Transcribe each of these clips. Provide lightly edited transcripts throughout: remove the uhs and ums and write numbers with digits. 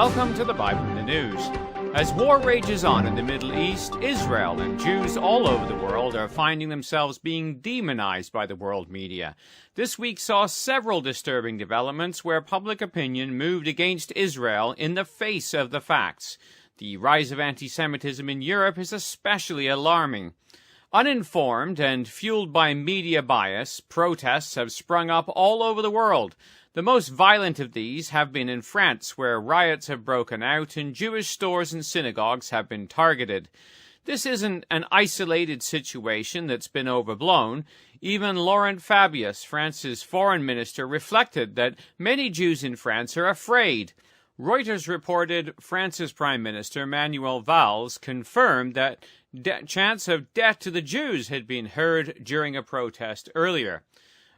Welcome to the Bible in the News. As war rages on in the Middle East, Israel and Jews all over the world are finding themselves being demonized by the world media. This week saw several disturbing developments where public opinion moved against Israel in the face of the facts. The rise of anti-Semitism in Europe is especially alarming. Uninformed and fueled by media bias, protests have sprung up all over the world. The most violent of these have been in France, where riots have broken out and Jewish stores and synagogues have been targeted. This isn't an isolated situation that's been overblown. Even Laurent Fabius, France's foreign minister, reflected that many Jews in France are afraid. Reuters reported France's Prime Minister Manuel Valls confirmed that chants of death to the Jews had been heard during a protest earlier.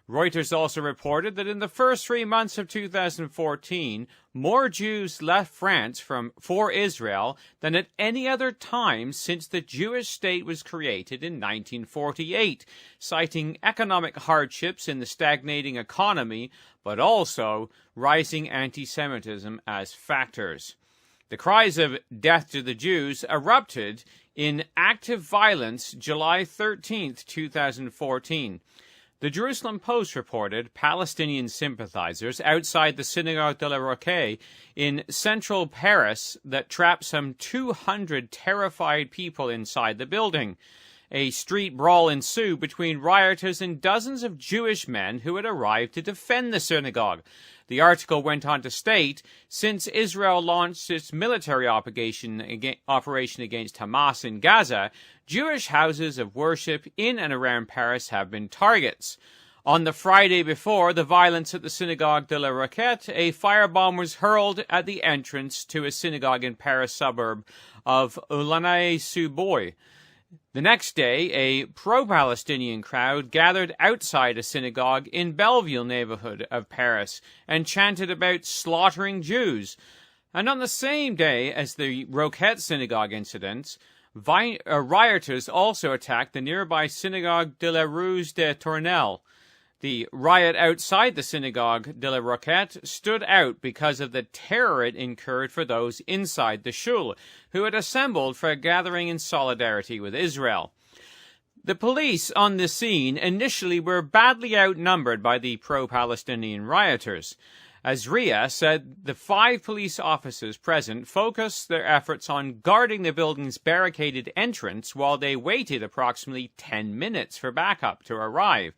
Reuters also reported that in the first 3 months of 2014, more Jews left France for Israel than at any other time since the Jewish state was created in 1948, citing economic hardships in the stagnating economy, but also rising anti-Semitism as factors. The cries of death to the Jews erupted in active violence July 13, 2014. The Jerusalem Post reported Palestinian sympathizers outside the Synagogue de la Roquette in central Paris that trapped some 200 terrified people inside the building. A street brawl ensued between rioters and dozens of Jewish men who had arrived to defend the synagogue. The article went on to state, since Israel launched its military operation against Hamas in Gaza, Jewish houses of worship in and around Paris have been targets. On the Friday before the violence at the Synagogue de la Roquette, a firebomb was hurled at the entrance to a synagogue in Paris suburb of Aulnay-sous-Bois. The next day, a pro-Palestinian crowd gathered outside a synagogue in Belleville neighborhood of Paris and chanted about slaughtering Jews. And on the same day as the Roquette synagogue incidents, rioters also attacked the nearby Synagogue de la Rue des Tournelles. The riot outside the Synagogue de la Roquette stood out because of the terror it incurred for those inside the shul, who had assembled for a gathering in solidarity with Israel. The police on the scene initially were badly outnumbered by the pro-Palestinian rioters. Azria said the 5 police officers present focused their efforts on guarding the building's barricaded entrance while they waited approximately 10 minutes for backup to arrive.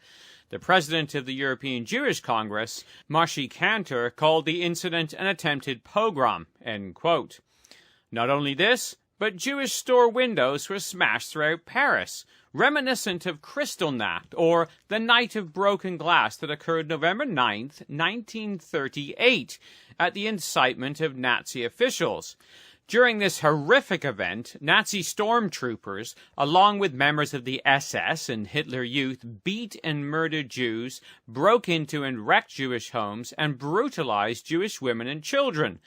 The president of the European Jewish Congress, Moshe Kantor, called the incident an attempted pogrom, end quote. Not only this, but Jewish store windows were smashed throughout Paris, reminiscent of Kristallnacht, or the Night of Broken Glass that occurred November 9th, 1938, at the incitement of Nazi officials. During this horrific event, Nazi stormtroopers, along with members of the SS and Hitler Youth, beat and murdered Jews, broke into and wrecked Jewish homes, and brutalized Jewish women and children.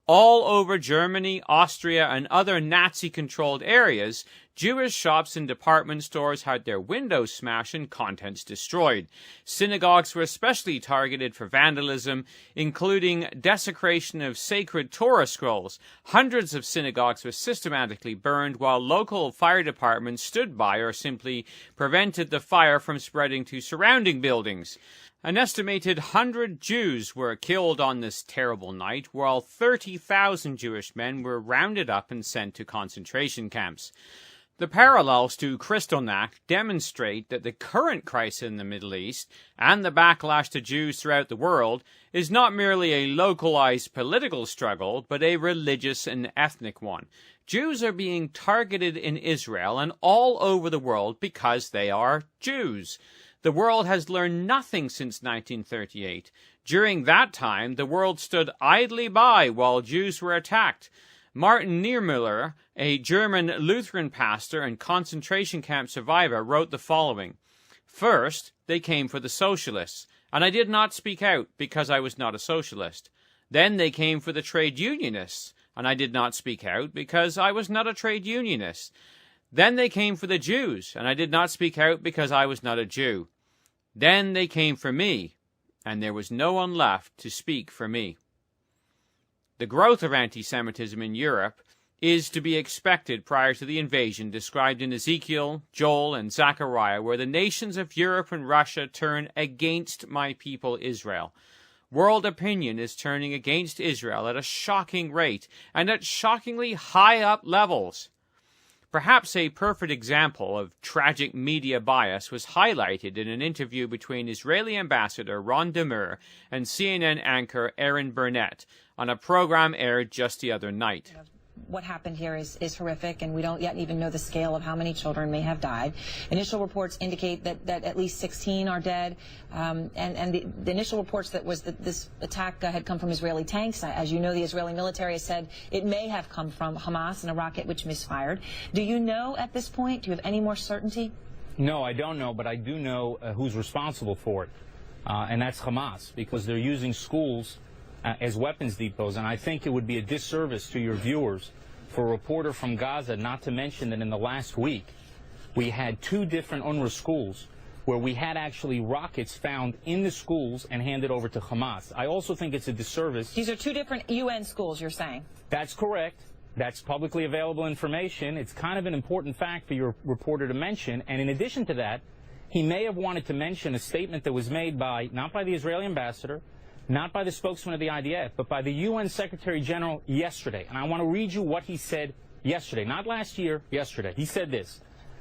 All over Germany, Austria, and other Nazi-controlled areas, Jewish shops and department stores had their windows smashed and contents destroyed. Synagogues were especially targeted for vandalism, including desecration of sacred Torah scrolls. Hundreds of synagogues were systematically burned, while local fire departments stood by or simply prevented the fire from spreading to surrounding buildings. An estimated 100 Jews were killed on this terrible night, while 30,000 Jewish men were rounded up and sent to concentration camps. The parallels to Kristallnacht demonstrate that the current crisis in the Middle East and the backlash to Jews throughout the world is not merely a localized political struggle, but a religious and ethnic one. Jews are being targeted in Israel and all over the world because they are Jews. The world has learned nothing since 1938. During that time, the world stood idly by while Jews were attacked. Martin Niemöller, a German Lutheran pastor and concentration camp survivor, wrote the following: "First, they came for the socialists, and I did not speak out because I was not a socialist. Then they came for the trade unionists, and I did not speak out because I was not a trade unionist. Then they came for the Jews, and I did not speak out because I was not a Jew. Then they came for me, and there was no one left to speak for me." The growth of anti-Semitism in Europe is to be expected prior to the invasion described in Ezekiel, Joel, and Zechariah, where the nations of Europe and Russia turn against my people Israel. World opinion is turning against Israel at a shocking rate and at shockingly high up levels. Perhaps a perfect example of tragic media bias was highlighted in an interview between Israeli Ambassador Ron Demer and CNN anchor Erin Burnett on a program aired just the other night. What happened here is horrific, and we don't yet even know the scale of how many children may have died. Initial reports indicate that at least 16 are dead, and the initial reports that this attack had come from Israeli tanks. As you know, the Israeli military has said it may have come from Hamas in a rocket which misfired. Do you know at this point? Do you have any more certainty? No, I don't know, but I do know who's responsible for it, and that's Hamas, because they're using schools as weapons depots, and I think it would be a disservice to your viewers for a reporter from Gaza not to mention that in the last week we had 2 different UNRWA schools where we had actually rockets found in the schools and handed over to Hamas. I also think it's a disservice. These are 2 different UN schools, you're saying? That's correct. That's publicly available information. It's kind of an important fact for your reporter to mention, and in addition to that, he may have wanted to mention a statement that was made not by the Israeli ambassador, not by the spokesman of the IDF, but by the UN Secretary General yesterday. And I want to read you what he said yesterday, not last year, yesterday. He said this: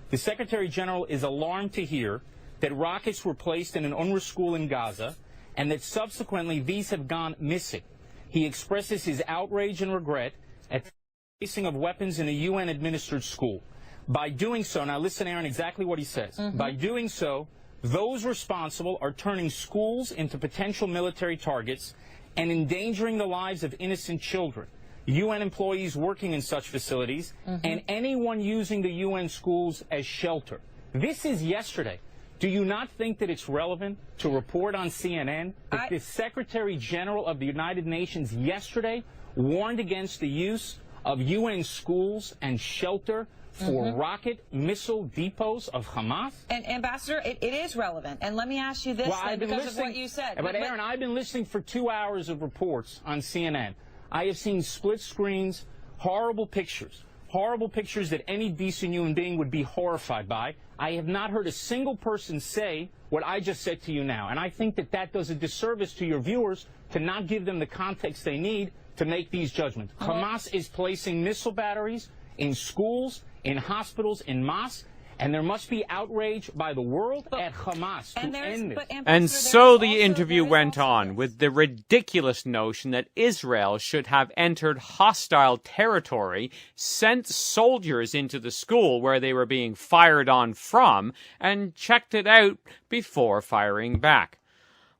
the Secretary General is alarmed to hear that rockets were placed in an UNRWA school in Gaza and that subsequently these have gone missing. He expresses his outrage and regret at the placing of weapons in a UN-administered school. By doing so, now listen, Aaron, exactly what he says. By doing so, those responsible are turning schools into potential military targets and endangering the lives of innocent children, UN employees working in such facilities, and anyone using the UN schools as shelter. This is yesterday. Do you not think that it's relevant to report on CNN that the Secretary General of the United Nations yesterday warned against the use of UN schools and shelter for rocket missile depots of Hamas? And Ambassador, it is relevant. And let me ask you this, because of what you said. But Aaron, I've been listening for 2 hours of reports on CNN. I have seen split screens, horrible pictures that any decent human being would be horrified by. I have not heard a single person say what I just said to you now. And I think that that does a disservice to your viewers to not give them the context they need to make these judgments. Hamas is placing missile batteries in schools, in hospitals, in mosques, and there must be outrage by the world at Hamas to end this. And so the interview went on with the ridiculous notion that Israel should have entered hostile territory, sent soldiers into the school where they were being fired on from, and checked it out before firing back.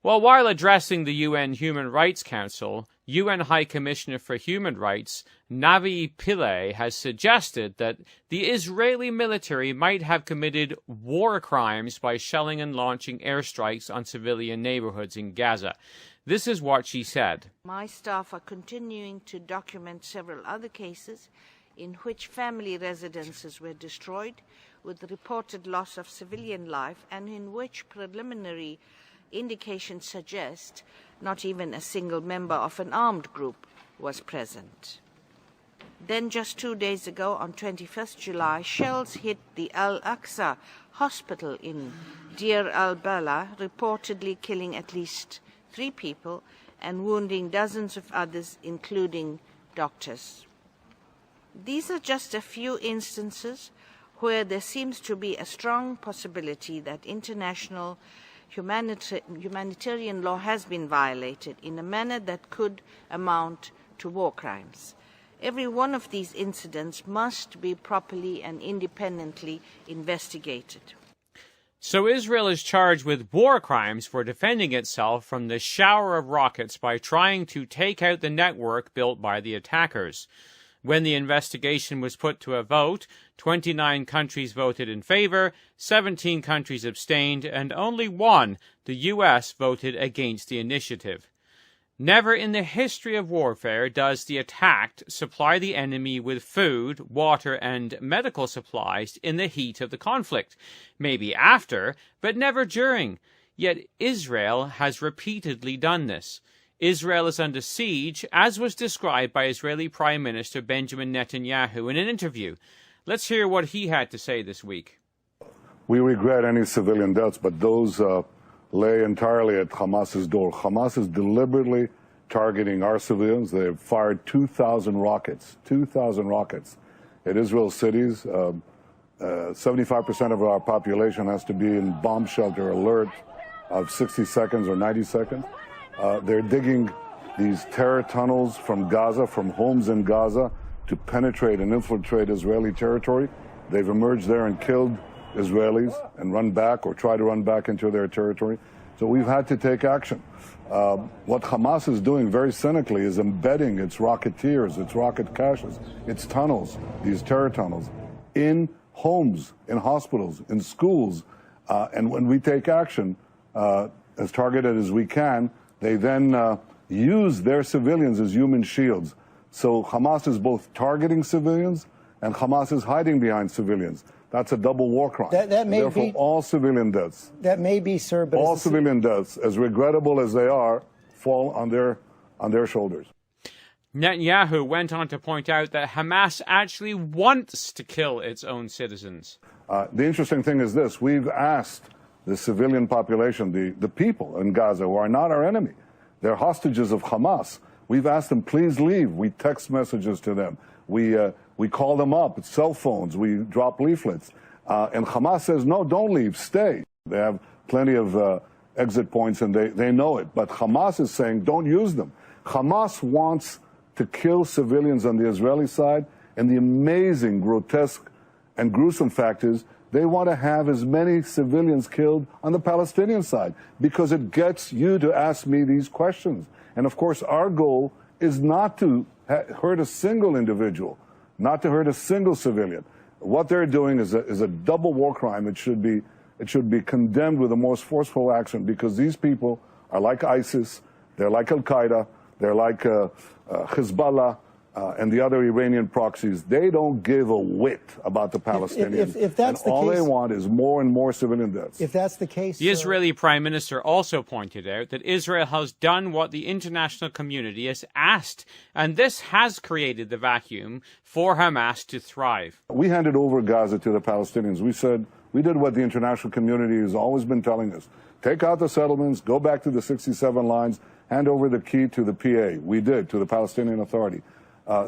Well, while addressing the UN Human Rights Council, UN High Commissioner for Human Rights Navi Pillay has suggested that the Israeli military might have committed war crimes by shelling and launching airstrikes on civilian neighborhoods in Gaza. This is what she said. My staff are continuing to document several other cases in which family residences were destroyed with reported loss of civilian life and in which preliminary indications suggest not even a single member of an armed group was present. Then just 2 days ago, on 21st July, shells hit the Al-Aqsa hospital in Deir al-Bala, reportedly killing at least 3 people and wounding dozens of others, including doctors. These are just a few instances where there seems to be a strong possibility that international humanitarian law has been violated in a manner that could amount to war crimes. Every one of these incidents must be properly and independently investigated. So Israel is charged with war crimes for defending itself from the shower of rockets by trying to take out the network built by the attackers. When the investigation was put to a vote, 29 countries voted in favor, 17 countries abstained, and only 1, the U.S., voted against the initiative. Never in the history of warfare does the attacked supply the enemy with food, water, and medical supplies in the heat of the conflict. Maybe after, but never during. Yet Israel has repeatedly done this. Israel is under siege, as was described by Israeli Prime Minister Benjamin Netanyahu in an interview. Let's hear what he had to say this week. We regret any civilian deaths, but those lay entirely at Hamas's door. Hamas is deliberately targeting our civilians. They have fired 2,000 rockets at Israel's cities. 75% of our population has to be in bomb shelter alert of 60 seconds or 90 seconds. They're digging these terror tunnels from Gaza, from homes in Gaza, to penetrate and infiltrate Israeli territory. They've emerged there and killed Israelis and run back or try to run back into their territory. So we've had to take action. What Hamas is doing very cynically is embedding its rocketeers, its rocket caches, its tunnels, these terror tunnels, in homes, in hospitals, in schools. And when we take action, as targeted as we can, they then use their civilians as human shields. So Hamas is both targeting civilians and Hamas is hiding behind civilians. That's a double war crime. That may therefore, be all civilian deaths. That may be, sir, but all civilian deaths, as regrettable as they are, fall on their shoulders. Netanyahu went on to point out that Hamas actually wants to kill its own citizens. The interesting thing is this: we've asked the civilian population, the people in Gaza, who are not our enemy, they're hostages of Hamas. We've asked them, please leave. We text messages to them. We call them up, it's cell phones, we drop leaflets. And Hamas says, no, don't leave, stay. They have plenty of exit points and they know it. But Hamas is saying, don't use them. Hamas wants to kill civilians on the Israeli side, and the amazing, grotesque, and gruesome fact is they want to have as many civilians killed on the Palestinian side because it gets you to ask me these questions. And of course, our goal is not to hurt a single individual, not to hurt a single civilian. What they're doing is a double war crime. It should be condemned with the most forceful action because these people are like ISIS, they're like Al-Qaeda, they're like Hezbollah, and the other Iranian proxies. They don't give a whit about the Palestinians. If that's the all case, they want is more and more civilian deaths. If that's the case, the Israeli Prime Minister also pointed out that Israel has done what the international community has asked, and this has created the vacuum for Hamas to thrive. We handed over Gaza to the Palestinians. We said, we did what the international community has always been telling us. Take out the settlements, go back to the 67 lines, hand over the key to the PA. We did, to the Palestinian Authority.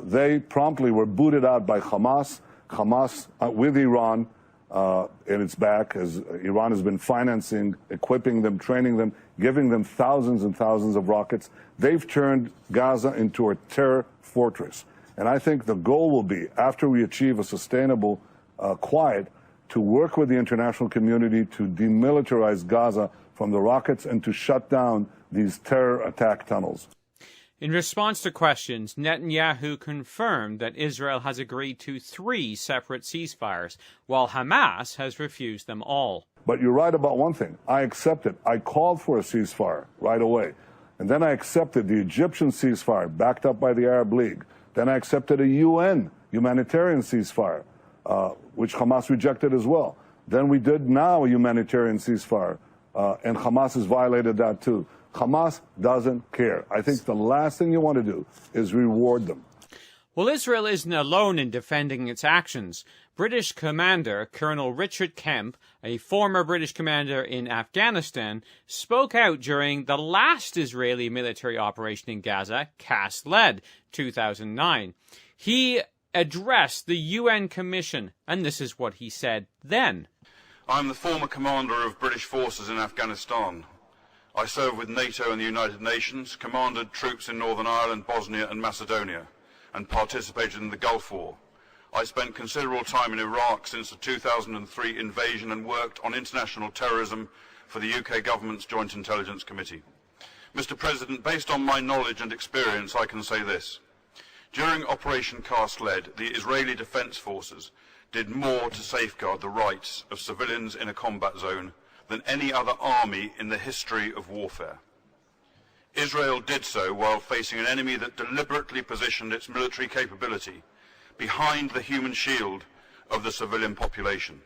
They promptly were booted out by Hamas. Hamas, with Iran in its back, as Iran has been financing, equipping them, training them, giving them thousands and thousands of rockets. They've turned Gaza into a terror fortress. And I think the goal will be, after we achieve a sustainable quiet, to work with the international community to demilitarize Gaza from the rockets and to shut down these terror attack tunnels. In response to questions, Netanyahu confirmed that Israel has agreed to 3 separate ceasefires, while Hamas has refused them all. But you're right about one thing. I accepted. I called for a ceasefire right away. And then I accepted the Egyptian ceasefire, backed up by the Arab League. Then I accepted a UN humanitarian ceasefire, which Hamas rejected as well. Then we did now a humanitarian ceasefire, and Hamas has violated that too. Hamas doesn't care. I think the last thing you want to do is reward them. Well, Israel isn't alone in defending its actions. British Commander Colonel Richard Kemp, a former British commander in Afghanistan, spoke out during the last Israeli military operation in Gaza, Cast-led, 2009. He addressed the UN Commission, and this is what he said then. I'm the former commander of British forces in Afghanistan. I served with NATO and the United Nations, commanded troops in Northern Ireland, Bosnia and Macedonia, and participated in the Gulf War. I spent considerable time in Iraq since the 2003 invasion and worked on international terrorism for the UK government's Joint Intelligence Committee. Mr. President, based on my knowledge and experience, I can say this. During Operation Cast-led, the Israeli Defence Forces did more to safeguard the rights of civilians in a combat zone than any other army in the history of warfare. Israel did so while facing an enemy that deliberately positioned its military capability behind the human shield of the civilian population.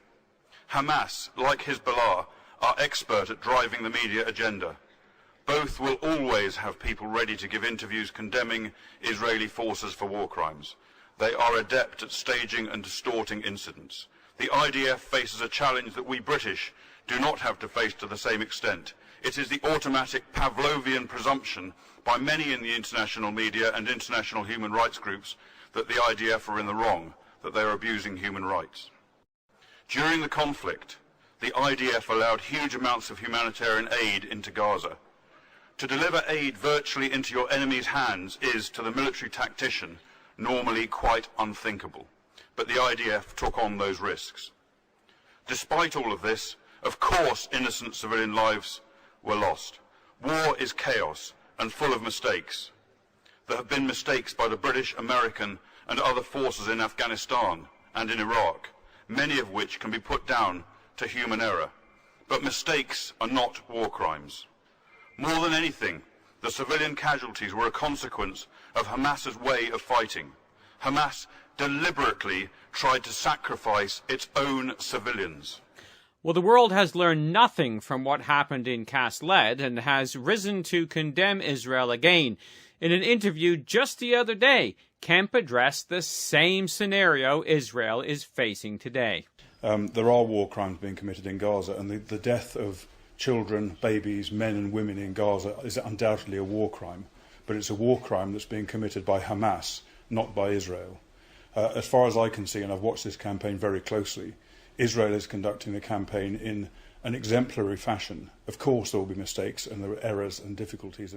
Hamas, like Hezbollah, are expert at driving the media agenda. Both will always have people ready to give interviews condemning Israeli forces for war crimes. They are adept at staging and distorting incidents. The IDF faces a challenge that we British do not have to face to the same extent. It is the automatic Pavlovian presumption by many in the international media and international human rights groups that the IDF are in the wrong, that they are abusing human rights. During the conflict, the IDF allowed huge amounts of humanitarian aid into Gaza. To deliver aid virtually into your enemy's hands is, to the military tactician, normally quite unthinkable. But the IDF took on those risks. Despite all of this, of course innocent civilian lives were lost. War is chaos and full of mistakes. There have been mistakes by the British, American and other forces in Afghanistan and in Iraq, many of which can be put down to human error. But mistakes are not war crimes. More than anything, the civilian casualties were a consequence of Hamas's way of fighting. Hamas deliberately tried to sacrifice its own civilians. Well, the world has learned nothing from what happened in Cast Lead and has risen to condemn Israel again. In an interview just the other day, Kemp addressed the same scenario Israel is facing today. There are war crimes being committed in Gaza, and the death of children, babies, men and women in Gaza is undoubtedly a war crime, but it's a war crime that's being committed by Hamas, not by Israel. As far as I can see, and I've watched this campaign very closely, Israel is conducting the campaign in an exemplary fashion. Of course there will be mistakes and there are errors and difficulties,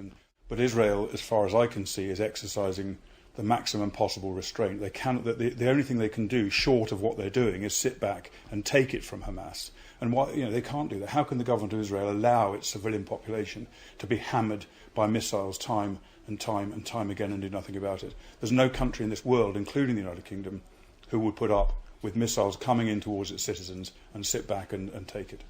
but Israel, as far as I can see, is exercising the maximum possible restraint. The only thing they can do, short of what they're doing, is sit back and take it from Hamas. And they can't do that. How can the government of Israel allow its civilian population to be hammered by missiles time and time again and do nothing about it? There's no country in this world, including the United Kingdom, who would put up with missiles coming in towards its citizens and sit back and take it.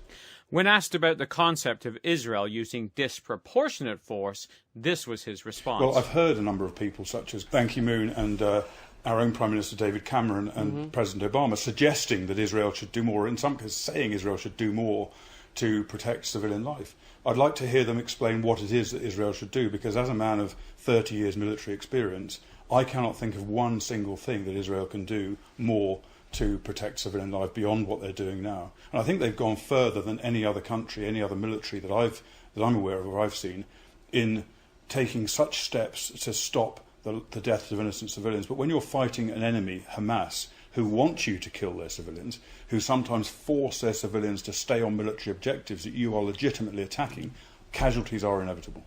When asked about the concept of Israel using disproportionate force, this was his response. Well, I've heard a number of people, such as Ban Ki-moon and our own Prime Minister David Cameron and President Obama, suggesting that Israel should do more, in some cases saying Israel should do more to protect civilian life. I'd like to hear them explain what it is that Israel should do, because as a man of 30 years military experience, I cannot think of one single thing that Israel can do more to protect civilian life beyond what they're doing now. And I think they've gone further than any other country, any other military that I'm aware of or I've seen, in taking such steps to stop the deaths of innocent civilians. But when you're fighting an enemy, Hamas, who want you to kill their civilians, who sometimes force their civilians to stay on military objectives that you are legitimately attacking, casualties are inevitable.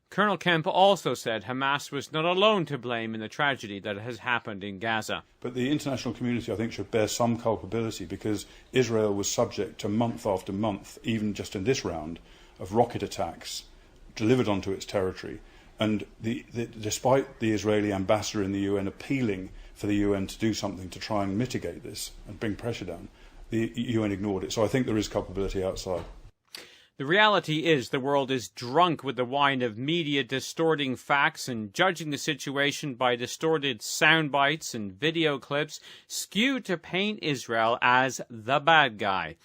Colonel Kemp also said Hamas was not alone to blame in the tragedy that has happened in Gaza. But the international community, I think, should bear some culpability, because Israel was subject to month after month, even just in this round, of rocket attacks delivered onto its territory. And despite the Israeli ambassador in the UN appealing for the UN to do something to try and mitigate this and bring pressure down, the UN ignored it. So I think there is culpability outside. The reality is the world is drunk with the wine of media distorting facts and judging the situation by distorted sound bites and video clips skewed to paint Israel as the bad guy.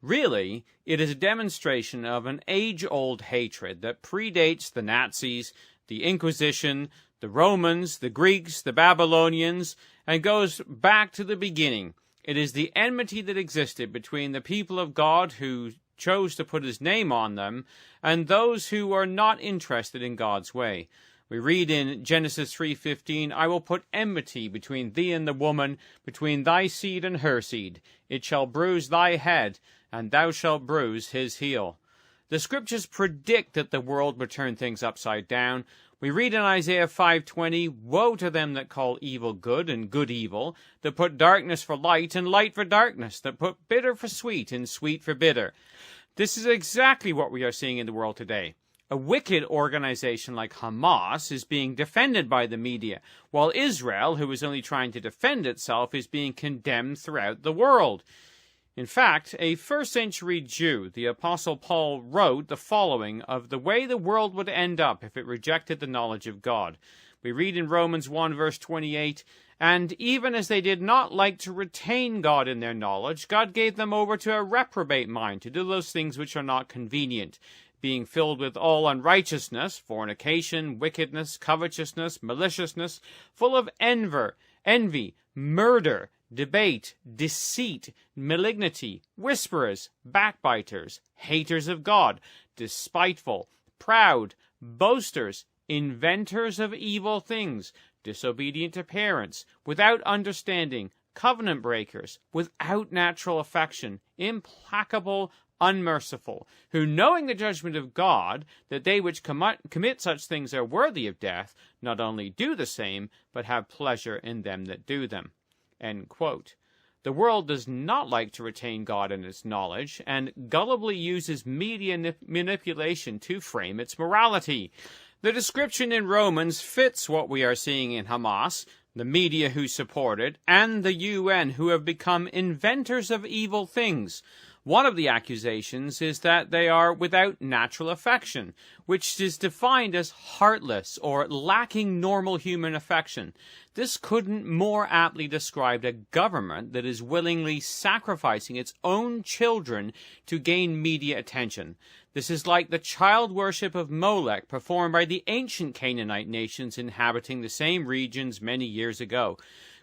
Really, it is a demonstration of an age-old hatred that predates the Nazis, the Inquisition, the Romans, the Greeks, the Babylonians, and goes back to the beginning. It is the enmity that existed between the people of God who chose to put his name on them, and those who are not interested in God's way. We read in Genesis 3:15, I will put enmity between thee and the woman, between thy seed and her seed. It shall bruise thy head, and thou shalt bruise his heel. The scriptures predict that the world would turn things upside down. We read in Isaiah 5:20, woe to them that call evil good and good evil, that put darkness for light and light for darkness, that put bitter for sweet and sweet for bitter. This is exactly what we are seeing in the world today. A wicked organization like Hamas is being defended by the media, while Israel, who is only trying to defend itself, is being condemned throughout the world. In fact, a first-century Jew, the Apostle Paul, wrote the following of the way the world would end up if it rejected the knowledge of God. We read in Romans 1 verse 28, and even as they did not like to retain God in their knowledge, God gave them over to a reprobate mind to do those things which are not convenient, being filled with all unrighteousness, fornication, wickedness, covetousness, maliciousness, full of envy, murder, debate, deceit, malignity, whisperers, backbiters, haters of God, despiteful, proud, boasters, inventors of evil things, disobedient to parents, without understanding, covenant breakers, without natural affection, implacable, unmerciful, who, knowing the judgment of God, that they which commit such things are worthy of death, not only do the same, but have pleasure in them that do them." End quote. The world does not like to retain God in its knowledge, and gullibly uses media manipulation to frame its morality. The description in Romans fits what we are seeing in Hamas, the media who support it, and the UN who have become inventors of evil things. One of the accusations is that they are without natural affection, which is defined as heartless or lacking normal human affection. This couldn't more aptly describe a government that is willingly sacrificing its own children to gain media attention. This is like the child worship of Molech performed by the ancient Canaanite nations inhabiting the same regions many years ago.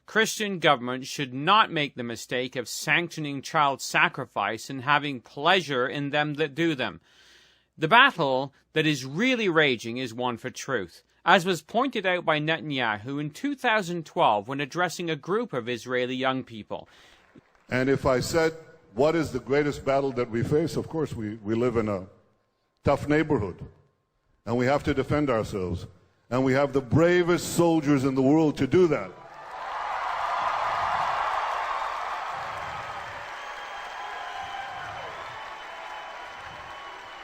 Christian governments should not make the mistake of sanctioning child sacrifice and having pleasure in them that do them. The battle that is really raging is one for truth, as was pointed out by Netanyahu in 2012 when addressing a group of Israeli young people. And if I said, what is the greatest battle that we face? Of course, we live in a tough neighborhood, and we have to defend ourselves. And we have the bravest soldiers in the world to do that.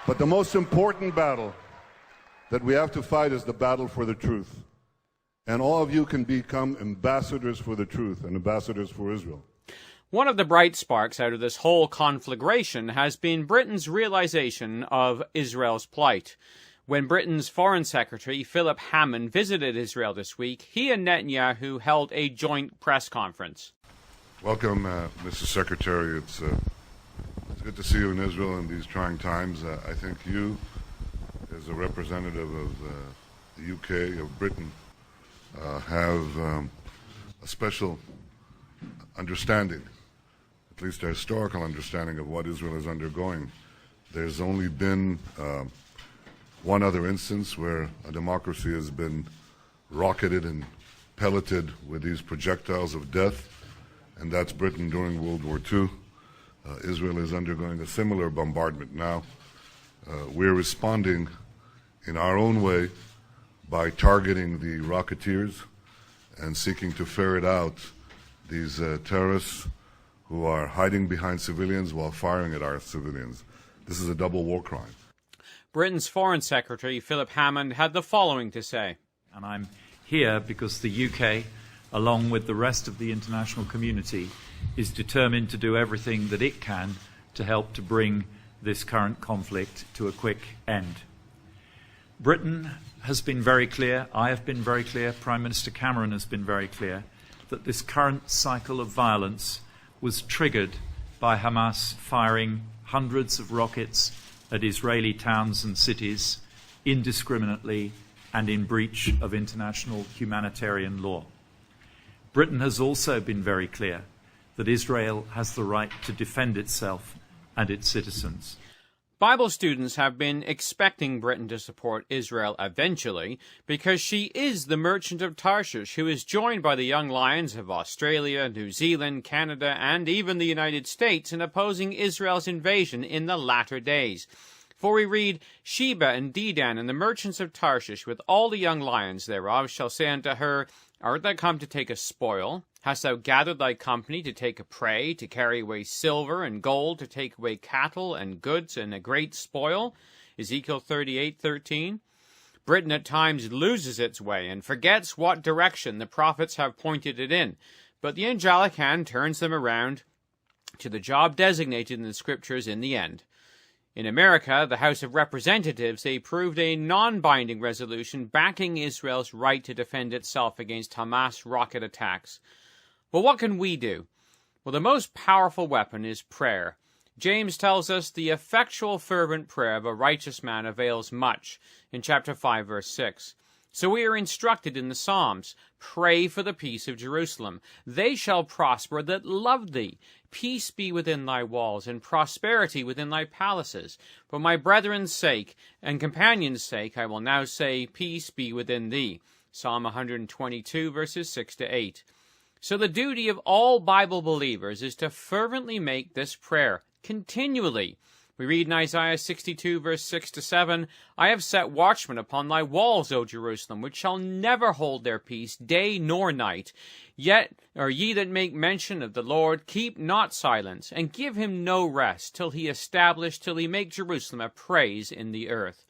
But the most important battle that we have to fight is the battle for the truth. And all of you can become ambassadors for the truth and ambassadors for Israel. One of the bright sparks out of this whole conflagration has been Britain's realization of Israel's plight. When Britain's Foreign Secretary Philip Hammond visited Israel this week, he and Netanyahu held a joint press conference. Welcome, Mr. Secretary. It's good to see you in Israel in these trying times. I think you, as a representative of the UK, of Britain, have a special understanding, at least a historical understanding of what Israel is undergoing. There's only been one other instance where a democracy has been rocketed and pelleted with these projectiles of death, and that's Britain during World War II. Israel is undergoing a similar bombardment now. We're responding in our own way by targeting the rocketeers and seeking to ferret out these terrorists who are hiding behind civilians while firing at our civilians. This is a double war crime. Britain's Foreign Secretary Philip Hammond had the following to say. And I'm here because the UK, along with the rest of the international community, is determined to do everything that it can to help to bring this current conflict to a quick end. Britain has been very clear, I have been very clear, Prime Minister Cameron has been very clear, that this current cycle of violence was triggered by Hamas firing hundreds of rockets at Israeli towns and cities indiscriminately and in breach of international humanitarian law. Britain has also been very clear that Israel has the right to defend itself and its citizens. Bible students have been expecting Britain to support Israel eventually because she is the merchant of Tarshish who is joined by the young lions of Australia, New Zealand, Canada, and even the United States in opposing Israel's invasion in the latter days. For we read, Sheba and Dedan and the merchants of Tarshish with all the young lions thereof shall say unto her, Art thou come to take a spoil? Hast thou gathered thy company to take a prey, to carry away silver and gold, to take away cattle and goods and a great spoil? Ezekiel 38:13. Britain at times loses its way and forgets what direction the prophets have pointed it in, but the angelic hand turns them around to the job designated in the scriptures in the end. In America, the House of Representatives, they approved a non-binding resolution backing Israel's right to defend itself against Hamas rocket attacks. Well, what can we do? Well, the most powerful weapon is prayer. James tells us the effectual fervent prayer of a righteous man avails much in chapter 5, verse 6. So we are instructed in the Psalms, pray for the peace of Jerusalem. They shall prosper that love thee. Peace be within thy walls, and prosperity within thy palaces. For my brethren's sake and companions' sake I will now say, peace be within thee. Psalm 122, verses 6 to 8. So the duty of all Bible believers is to fervently make this prayer continually. We read in Isaiah 62, verse 6 to 7, I have set watchmen upon thy walls, O Jerusalem, which shall never hold their peace, day nor night. Yet are ye that make mention of the Lord, keep not silence, and give him no rest, till he make Jerusalem a praise in the earth.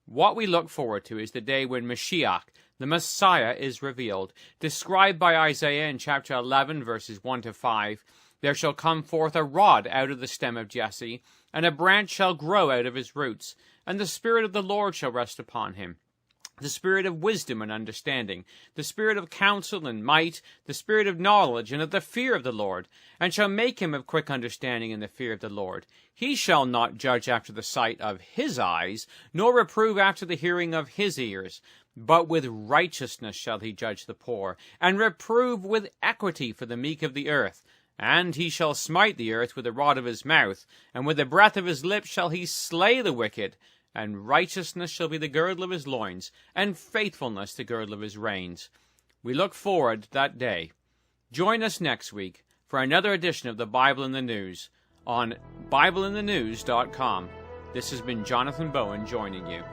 What we look forward to is the day when Mashiach, the Messiah, is revealed, described by Isaiah in chapter 11, verses 1 to 5. There shall come forth a rod out of the stem of Jesse, and a branch shall grow out of his roots, and the Spirit of the Lord shall rest upon him, the Spirit of wisdom and understanding, the Spirit of counsel and might, the Spirit of knowledge and of the fear of the Lord, and shall make him of quick understanding in the fear of the Lord. He shall not judge after the sight of his eyes, nor reprove after the hearing of his ears, but with righteousness shall he judge the poor, and reprove with equity for the meek of the earth. And he shall smite the earth with the rod of his mouth, and with the breath of his lips shall he slay the wicked. And righteousness shall be the girdle of his loins, and faithfulness the girdle of his reins. We look forward to that day. Join us next week for another edition of the Bible in the News on BibleInTheNews.com. This has been Jonathan Bowen joining you.